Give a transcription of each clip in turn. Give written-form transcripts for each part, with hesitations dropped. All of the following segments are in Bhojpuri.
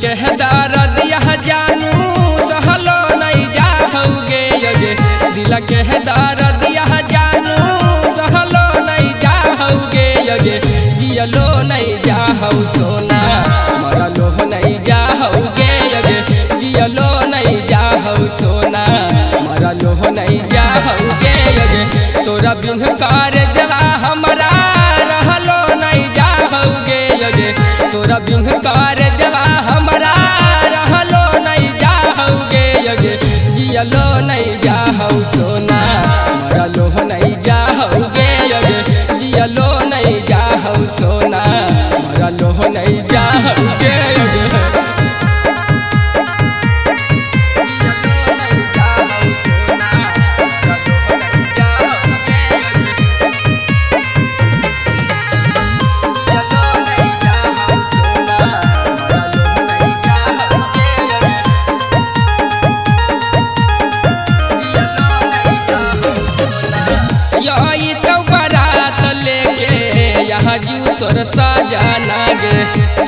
कहदार दिया जानू सहलो नहीं जाओगे ये दिल कहदार दिया जानू सहलो नहीं जाओगे ये जियलो नहीं जाओ सोना मरलो नहीं जाओगे ये जियलो नहीं जाओ सोना मरलो नहीं जाओगे ये तोरा बिन कार देवा हमारा रहलो नहीं जाओगे ये तोरा बिन कार देवा हमारा रहलो नहीं जाओगे ये जियलो नहीं जाओ सोना मरलो नहीं जाओगे ये जियलो नहीं जाओ सोना मरलो नहीं जाओगे तोर सजाना गे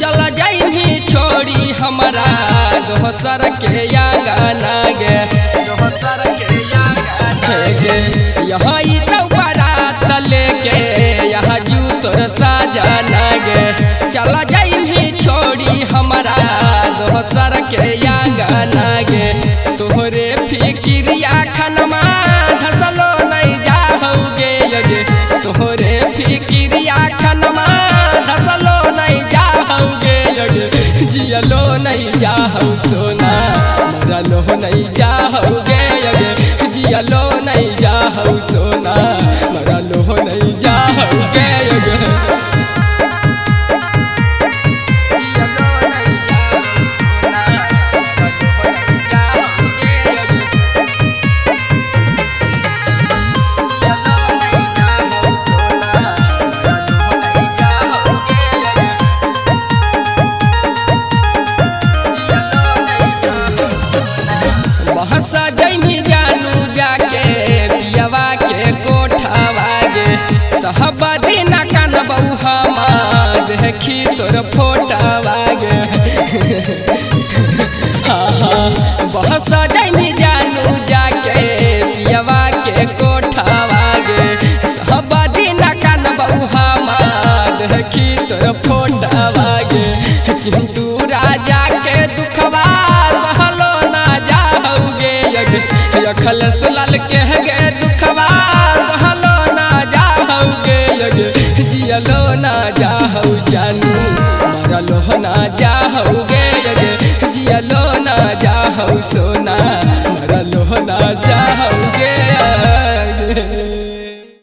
चल जाइनी छोड़ी हमारा दोसर के आंगना गे दोसर के आंगना गे यहाँ तो बारात लेके यहाँ जू तोर सजाना गे चल जाइनी छोड़ी हमारा दोसर के आंगना गे तोहरे फिक्रिया खनमा धसलो नहीं जाओगे ये तोहरे फिक्रिया खनमा जियलो नहीं जाओ सोना मरलो नहीं जाओगे ये जियलो नहीं जाओ सोना मरलो नहीं जाओगे देखी तोर फोटवा गे बहुत सजनी जानू जाके पियवा के कोठवा गे सब दिन कान बउहा देखी तोर फोटवा गे चिंटू राजा के दुखवा सहलो ना जाओगे अखल सुलाल के